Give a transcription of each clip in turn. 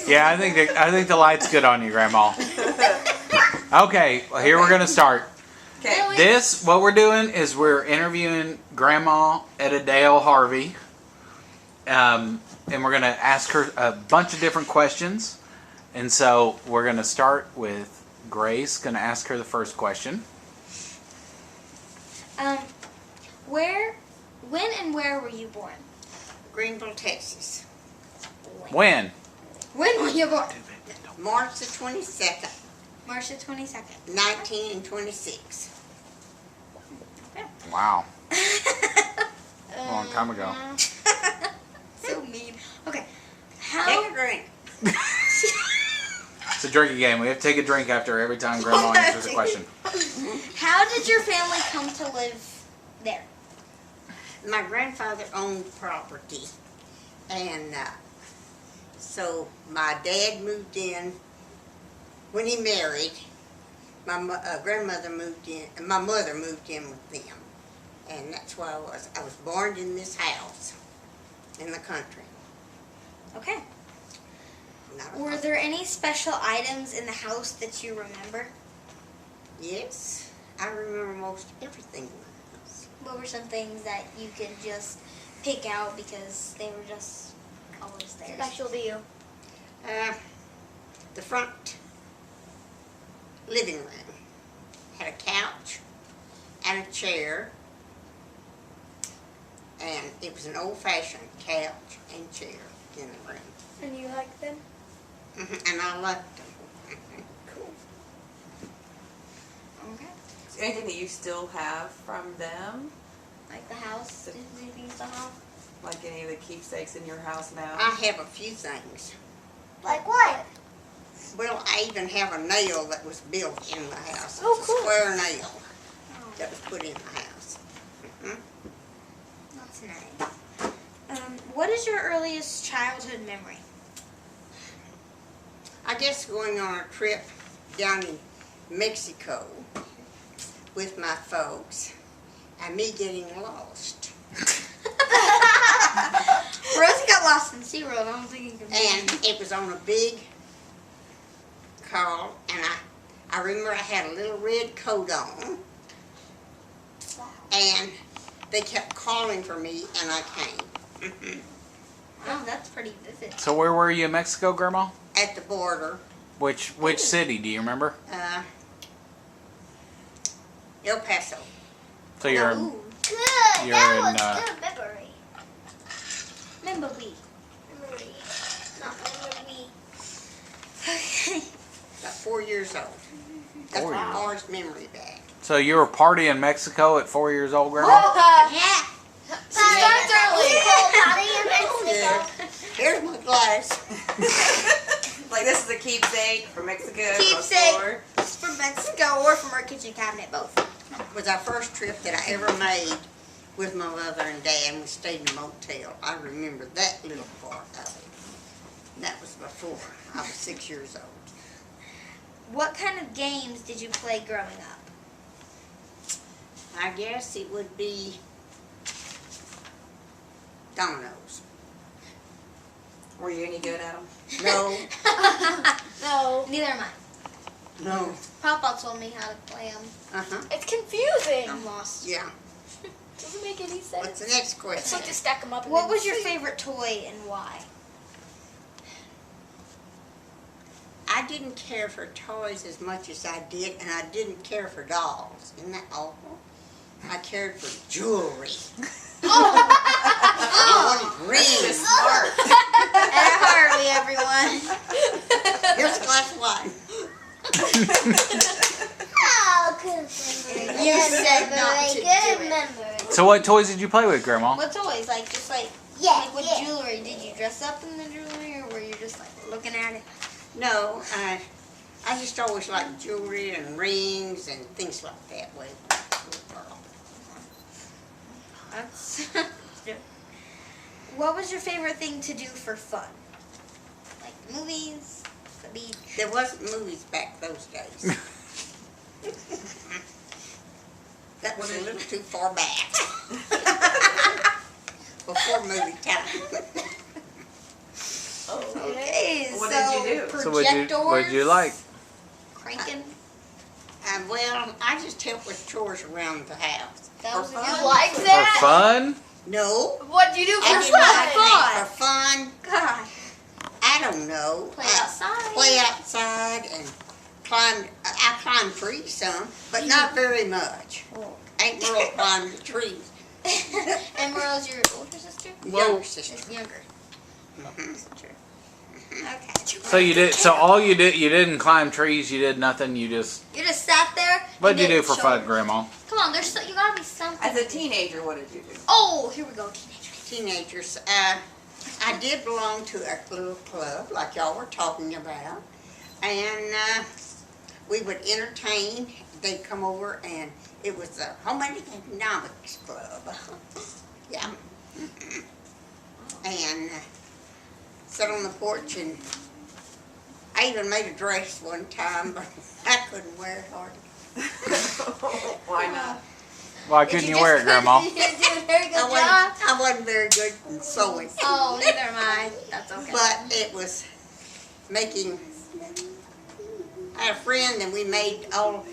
Yeah, I think the light's good on you, Grandma. Okay, well, here we're gonna start. Okay. What we're doing is we're interviewing Grandma Etta Dell Harvey, and we're gonna ask her a bunch of different questions. And so we're gonna start with Grace. Gonna ask her the first question. When and where were you born? Greenville, Texas. When? When were you born? March the 22nd, March the 22nd. 1926. Wow, a long time ago. So mean. Okay. Take a drink. It's a drinking game. We have to take a drink after every time Grandma answers a question. How did your family come to live there? My grandfather owned property, and so my dad moved in when he married. My grandmother moved in, and my mother moved in with them, and that's why I was born in this house in the country. Okay. Not a Were there any special items in the house that you remember? Yes, I remember most everything in the house. What were some things that you could just pick out because they were just always there? Special to you. The front living room had a couch and a chair, and it was an old-fashioned couch and chair in the room. And you like them? And I loved them. Cool. Okay. Is there anything that you still have from them? Like the house? Did you still have? Like any of the keepsakes in your house now? I have a few things. Like what? Well, I even have a nail that was built in the house. Oh, It's cool. a square nail that was put in the house. That's nice. What is your earliest childhood memory? I guess going on a trip down in Mexico with my folks and me getting lost. Rosie got lost in SeaWorld. I don't think you can. And it was on a big car, and I remember I had a little red coat on, and they kept calling for me, and I came. Oh, that's pretty vivid. So where were you in Mexico, Grandma? At the border, Which city do you remember? El Paso. So you're in, Ooh, Good. You're that in, was good memory. remember we. Memory. Not memory. About 4 years old. That's 4 my years. farthest memory back. so you were partying in Mexico at 4 years old, Grandma? Yeah. Starts early. Potty in Yeah. Mexico. Here's my glass. Like this is a keepsake from Mexico. Keepsake. Or It's from Mexico or from our kitchen cabinet, both. It was our first trip that I ever made with my mother and dad, and we stayed in a motel. I remember that little part of it. And that was before I was 6 years old. What kind of games did you play growing up? I guess it would be dominoes. were you any good at them? No, No. Neither am I. no. Papa told me how to play them. Uh-huh. It's confusing. I'm lost. Yeah. Doesn't make any sense. What's the next It's question? like to stack them up. And What then was your see. favorite toy and why? I didn't care for toys as much as I did, and I didn't care for dolls. Isn't that awful? I cared for jewelry. I wanted rings. Smart. Etta Harvey, everyone. Here's a glass of wine. Oh, good memory. You said not to Good do it. memory. So what toys did you play with, Grandma? What toys? Like, just like, Yeah, like with yeah. jewelry. Did you dress up in the jewelry or were you just like looking at it? No, I just always liked jewelry and rings and things like that. With little girl. That's What was your favorite thing to do for fun? Like the movies, the beach. There wasn't movies back those days. That was a little too far back. Before movie time. Okay. What did you do? So Projectors. what'd you like? Cranking. Well, I just help with chores around the house. That was For a fun? good Like For that? fun? No, What'd you do I for did fun? not for fun. God. I don't know. Play I outside. Play outside and climb. I climb trees some, but not very much. Ain't real climb the trees. And Merle's your older sister? Younger sister. It's younger. Mhm. Okay. So you did. So all you didn't climb trees. You did nothing. You just. You just sat there. What'd you and do did for fun, shoulders. Grandma? Come on, you gotta be something. As a teenager, what did you do? Oh, here we go, teenagers. Teenagers. I did belong to a little club, like y'all were talking about, and we would entertain. They'd come over, and it was the Home Economics Club. Yeah. And sit on the porch, and I even made a dress one time, but I couldn't wear it hardly. Why not? Why couldn't you wear it, Grandma? You didn't do a very good job. I wasn't very good in sewing. Oh, neither am I. That's okay. But it was making. I had a friend, and we made all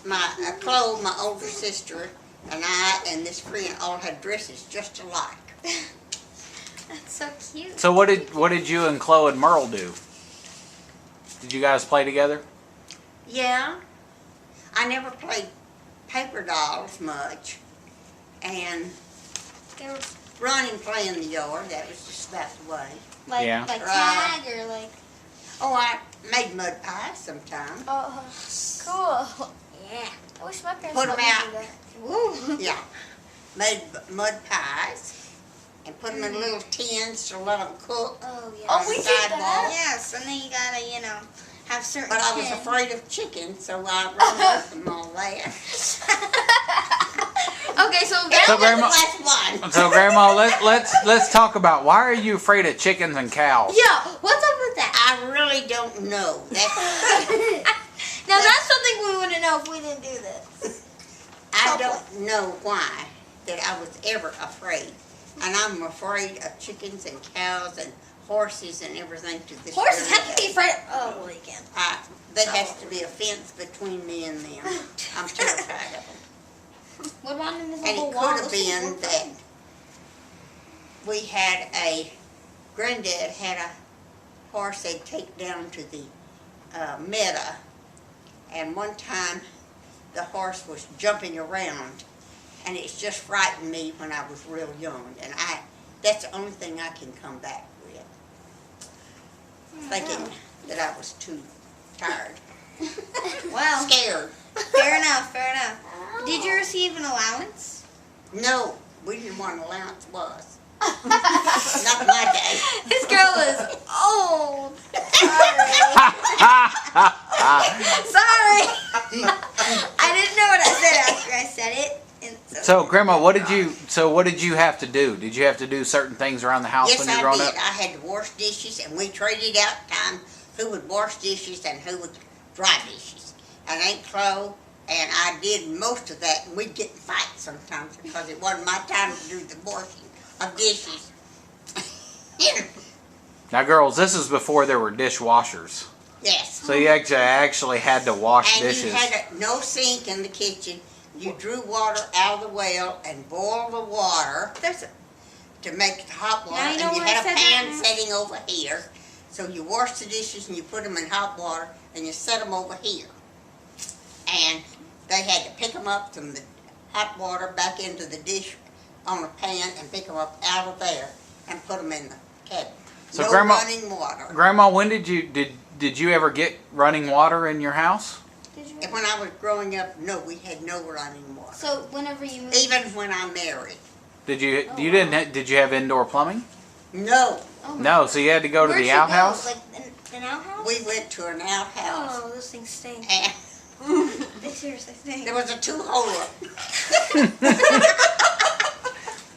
my clothes. My older sister and I and this friend all had dresses just alike. That's so cute. So what did you and Chloe and Merle do? Did you guys play together? Yeah, I never played paper dolls much, and They were running, play in the yard. That was just about the way. like Yeah. like Right. tag or like. Oh, I made mud pies sometimes. Oh, cool. Yeah. I wish my parents Put 'em let me out. do that. Woo. Yeah, made mud pies and put them in little tins to let them cook. Oh yeah. Oh, we did that. Sidewalk. Yes, and then you gotta, have certain. But I was tins. afraid of chicken, so I ran away from all that. Okay, so So, That was Grandma- the last one. So Grandma, let's talk about why are you afraid of chickens and cows? yeah, what's up with that? I really don't know. Now that's something we wouldn't know if we didn't do this. I don't know why that I was ever afraid. And I'm afraid of chickens and cows and horses and everything to this Horses, very how can you be day. afraid? Oh, well, you can. There has to be a fence between me and them. I'm terrified of them. What about in this And little it wall? could have been that we had granddad had a horse they'd take down to the meadow, and one time the horse was jumping around, and it's just frightened me when I was real young, and that's the only thing I can come back with, thinking that I was too tired, Well, scared. fair enough, fair enough. Did you receive an allowance? No, we didn't want an allowance was. Not my day. This girl is old. Sorry. I didn't know what I said after I said it. And So Grandma, what did you have to do? Did you have to do certain things around the house Yes, when you were I growing did. up? I had to wash dishes, and we traded out time who would wash dishes and who would dry dishes. And Aunt Chloe and I did most of that, and we'd get in fights sometimes because it wasn't my time to do the washing of dishes. Now, girls, this is before there were dishwashers, Yes. so you actually had to wash And dishes. you had no sink in the kitchen. You drew water out of the well and boiled the water to make the hot water. Now you know And you why I had a said pan that. setting over here. So you washed the dishes and you put them in hot water and you set them over here. And they had to pick them up from the hot water back into the dish on a pan and pick them up out of there and put them in the cabinet. So no Grandma- running water. Grandma, when did you ever get running water in your house? Did you? And when I was growing up, no, we had no running water. So whenever you moved. Even when I married. Did you Oh, you wow. didn't did you have indoor plumbing? No, Oh my No, so you had to go to Where'd the you go? outhouse. Like an outhouse? we went to an outhouse. Oh, those things stink. And They seriously stink. there was a two-holer.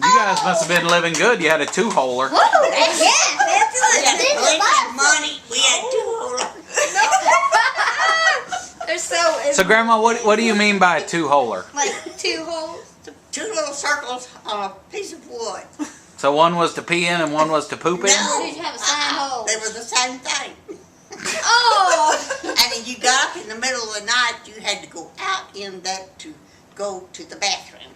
You guys must have been living good. You had a two-holer. Whoa! Yeah, that's We had it. plenty of money. We had two-holer. They're so. So, Grandma, what do you mean by a two-holer? Like 2 holes. Two little circles on a piece of wood. So one was to pee in and one was to poop in? No. Did you have a side hole? They were the side same thing. Oh. And if you got up in the middle of the night, you had to go out in that to go to the bathroom.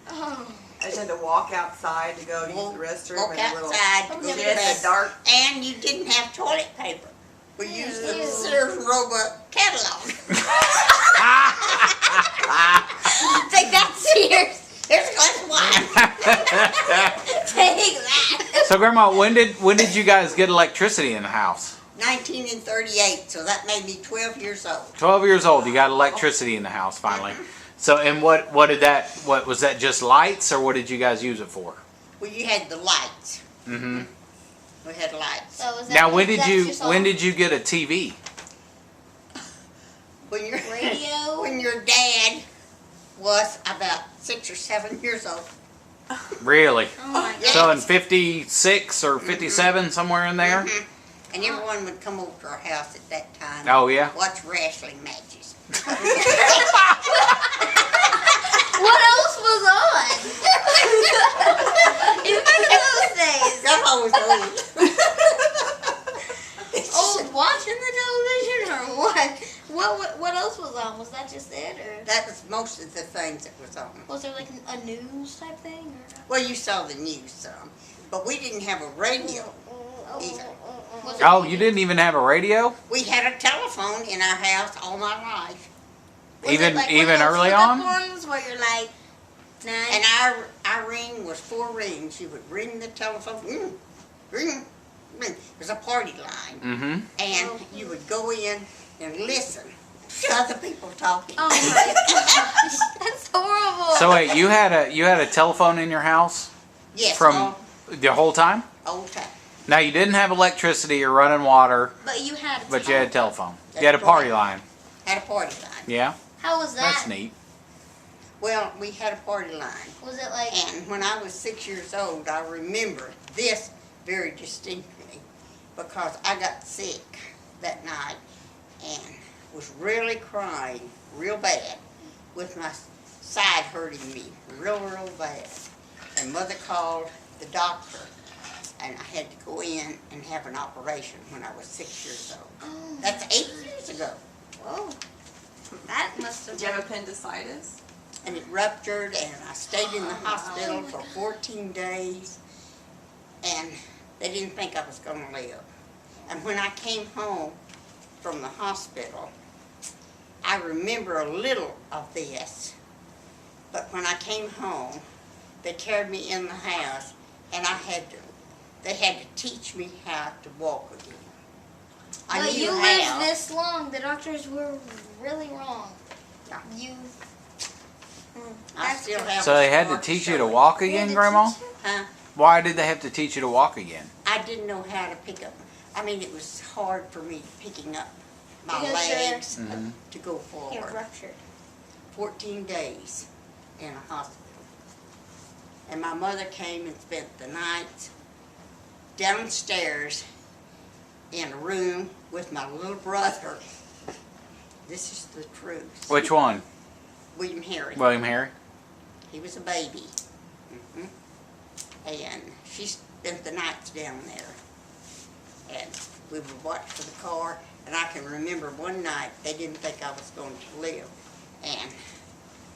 Oh. I just had to walk outside to go to use the restroom. Walk and a little, outside to go to get the in the bathroom. dark. And you didn't have toilet paper. We used the Ew. Sears and Roebuck catalog. Take that, Sears. Here's a glass of wine. Take that. So, Grandma, when did you guys get electricity in the house? 1938, so that made me 12 years old. 12 years old. You got electricity in the house finally. So, and what was that? Just lights, or what did you guys use it for? Well, you had the lights. Mm-hmm. We had lights. So was that Now, when that's your song? did you get a TV? When your Radio? when your dad was about 6 or 7 years old. Really? Oh my Yeah. So in 56 or 57, somewhere in there? Mhm. And everyone would come over to our house at that time. Oh, yeah? Watch wrestling matches. What else was on? Even those days. Grandma was old. Oh, watching the television or what? What else was on? Was that just it, or That was most of the things that was on. was there like a news type thing? Or? Well, you saw the news some, but we didn't have a radio either. Was there Oh, you didn't even have a radio? We had a telephone in our house all my life, Was it Even like one of even those early flip-up on? ones where you're like, nine. and our ring was 4 rings. You would ring the telephone, ring. It was a party line, Mm-hmm. and you would go in and listen to other people talking. Oh my gosh, that's horrible. So wait, you had a telephone in your house Yes, from all the whole time? old time. Now you didn't have electricity or running water, But you had. but you had a telephone. That's You had a party correct. line. Had a party line. Yeah, How was that? that's neat. Well, we had a party line, Was it like? and when I was 6 years old, I remember this very distinctly because I got sick that night and was really crying real bad with my side hurting me real bad. And Mother called the doctor, and I had to go in and have an operation when I was 6 years old. Oh, That's 8 years ago. whoa. That must have Did you been. have appendicitis? And it ruptured, and I stayed in the hospital for 14 days, and they didn't think I was going to live. And when I came home from the hospital, I remember a little of this, but when I came home, they carried me in the house, and they had to teach me how to walk again. I But knew you how. lived this long. The doctors were really wrong. Yeah. You. I still have. So they had to a teach you to scar show walk They had again, to Grandma? teach you? Huh? Why did they have to teach you to walk again? I didn't know how to pick up. I mean, it was hard for me picking up my Because you're- legs Mhm. to go You're forward. ruptured. 14 days in a hospital. And my mother came and spent the night downstairs in a room with my little brother. This is the truth. Which one? William Harry. William Harry? He was a baby. And she spent the nights down there. And we would watch for the car. And I can remember one night they didn't think I was going to live. And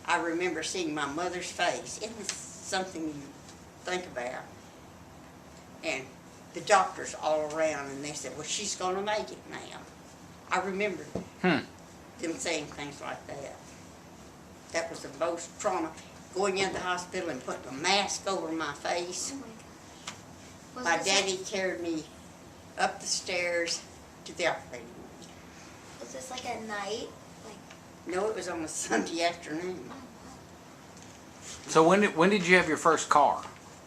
I remember seeing my mother's face. It was something you think about. And the doctors all around, and they said, well, she's going to make it now. I remember them saying things like that. That was the most trauma. Going in the hospital and putting a mask over my face. Oh my gosh. Was My this daddy carried me up the stairs to the operating room. was this like at night? Like. No, it was on a Sunday afternoon. So when did you have your first car?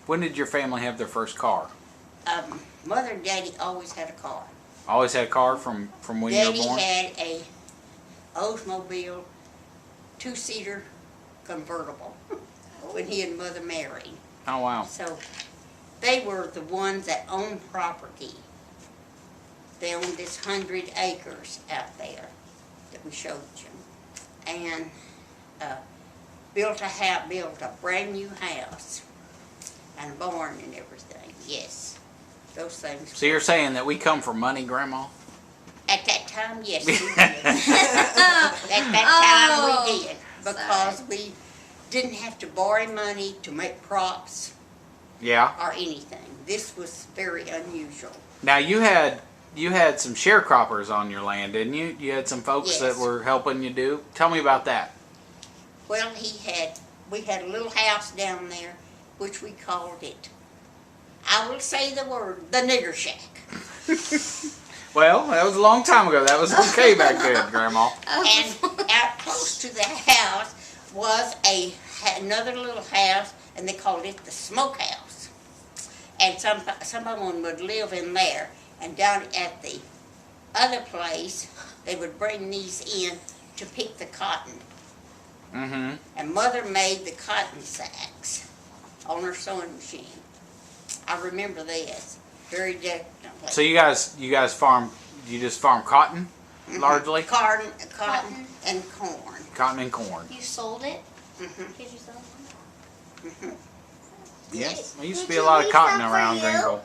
When did your family have their first car? Mother and Daddy always had a car. Always had a car from when you Daddy were born? had a Oldsmobile 2-seater convertible when he and Mother married. Oh, wow. So they were the ones that owned property. They owned this 100 acres out there that we showed you. And built a brand new house and a barn and everything, yes. those things. So you're saying that we come from money, Grandma? At that time, yes, we did. At that time, we did. Because we didn't have to borrow money to make crops Yeah. or anything. This was very unusual. Now you had some sharecroppers on your land, didn't you? You had some folks that Yes. were helping you do. Tell me about that. Well, we had a little house down there, which we called it, I will say the word, the nigger shack. Well, that was a long time ago. That was okay back then, Grandma. And out close to the house was another little house, and they called it the smokehouse. And some of them would live in there. And down at the other place, they would bring these in to pick the cotton. Mm-hmm. And Mother made the cotton sacks on her sewing machine. I remember this very definitely. So you guys farm? You just farm cotton, largely? Cotton and corn. Cotton and corn. You sold it? Mhm. Did you sell it? Mhm. Yes. There used to Did be a you lot of leave cotton some for around you? Greenville.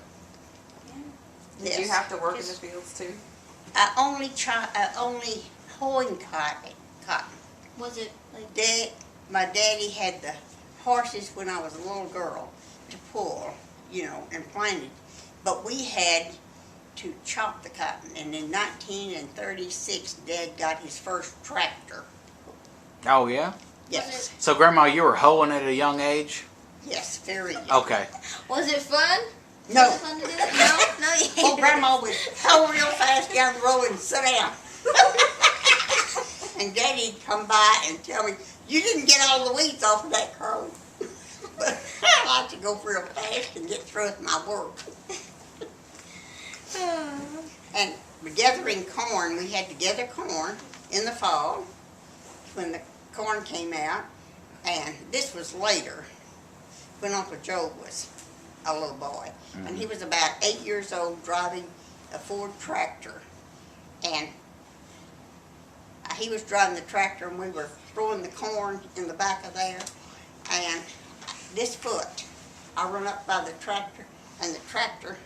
Did you Yes. have to work in the fields too? I only hoeing cotton. Was it like My daddy had the horses when I was a little girl to pull, and plant it. But we had to chop the cotton. And in 1936, Dad got his first tractor. Oh yeah. Yes. So Grandma, you were hoeing at a young age. Yes, very young. Okay. Was it fun? No. Was it fun to do it? No, you Well, Grandma would hoe real fast down the road and sit down. And Daddy'd come by and tell me, "You didn't get all the weeds off of that curl." But I like to go real fast and get through with my work. And gathering corn, we had to gather corn in the fall when the corn came out. And this was later when Uncle Joe was a little boy. And he was about 8 years old driving a Ford tractor. And he was driving the tractor and we were throwing the corn in the back of there. And this foot, I run up by the tractor and the tractor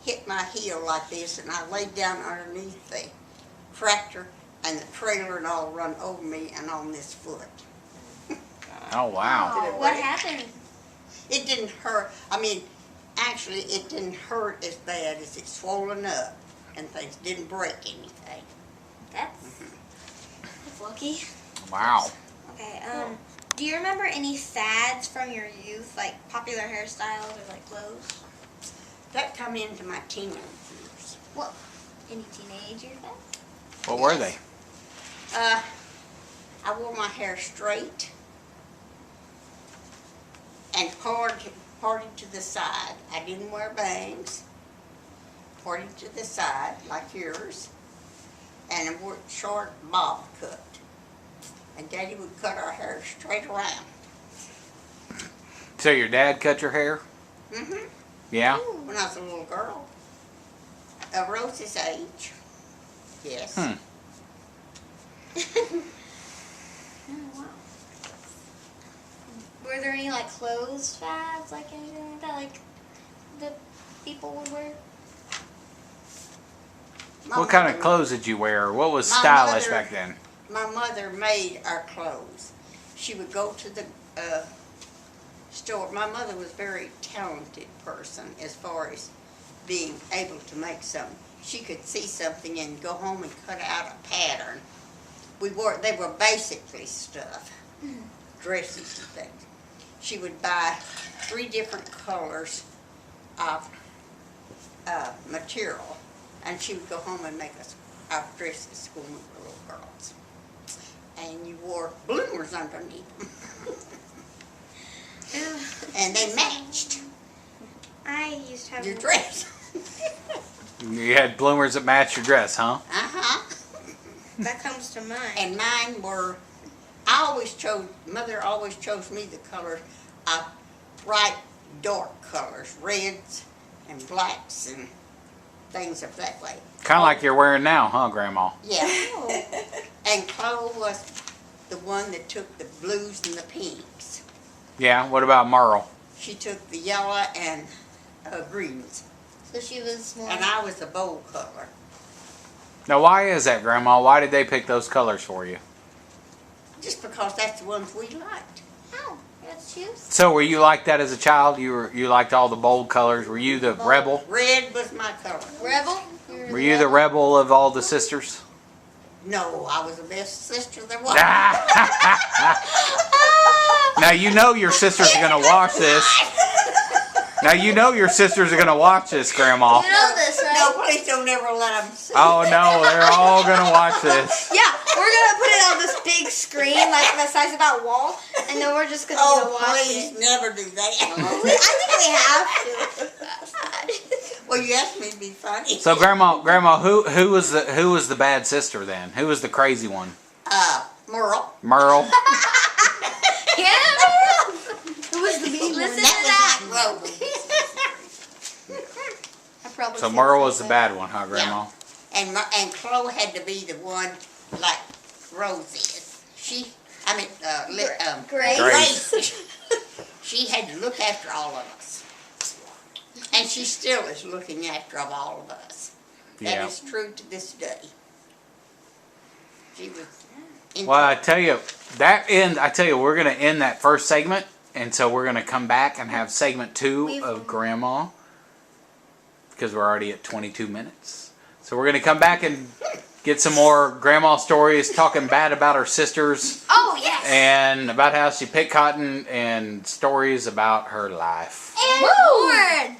hit my heel like this, and I laid down underneath the tractor and the trailer and all run over me and on this foot. Oh wow. Did it What break? happened? It didn't hurt. Actually, it didn't hurt as bad as it swollen up and things. Didn't break anything. That's lucky. Wow. Okay, do you remember any fads from your youth, like popular hairstyles or like clothes? That come into my teenage years. What? Any teenager fads? What were they? I wore my hair straight and parted to the side. I didn't wear bangs. Parted to the side like yours. And I wore short bob cut. And Daddy would cut our hair straight around. So your dad cut your hair? Mm-hmm. Yeah. When I was a little girl. Of Rose's age. Yes. Hmm. Oh, wow. Were there any like clothes fads, like anything like that, like that people would wear? What kind of clothes did you wear? What was My stylish mother- back then? My mother made our clothes. She would go to the store. My mother was a very talented person as far as being able to make something. She could see something and go home and cut out a pattern. They were basically stuff, dresses and things. She would buy 3 different colors of material, and she would go home and make us our dresses when we were little girls. And you wore bloomers underneath them. And they matched I used to have your dress. You had bloomers that matched your dress, huh? Uh-huh. that comes to mind. And mine were, Mother always chose me the colors of bright, dark colors, reds and blacks and things of that way. Kind of like you're wearing now, huh, Grandma? Yeah. Oh. And Chloe was the one that took the blues and the pinks. Yeah. What about Merle? She took the yellow and greens. So she was more. and I was a bold color. Now, why is that, Grandma? Why did they pick those colors for you? Just because that's the ones we liked. Ow, that's juice. So, were you like that as a child? You liked all the bold colors. Were you the rebel? Red was my color. Rebel? Were you the rebel of all the sisters? No, I was the best sister there was. Now you know your sisters are gonna watch this. Now you know your sisters are gonna watch this, Grandma. You know this, right? No, please don't ever let them see. Oh no, they're all gonna watch this. Yeah, we're gonna put it on this big screen, like the size of that wall, and then we're just gonna Oh, watch please it. never do that. I think we have to. Well, you asked me to be funny. So, Grandma, who was the bad sister then? Who was the crazy one? Merle. Merle. Yeah. Who was the mean? Listen to that. That was I probably So said Merle was the something. bad one, huh, Grandma? and Chloe had to be the one like Rose is. Grace. Grace. She had to look after all of us. And she still is looking after all of us. Yeah. That is true to this day. She was. Well, I tell you, we're gonna end that first segment, and so we're gonna come back and have segment 2 of Grandma, because we're already at 22 minutes. So we're gonna come back and get some more Grandma stories, talking bad about her sisters, Oh yes. and about how she picked cotton, and stories about her life. And corn.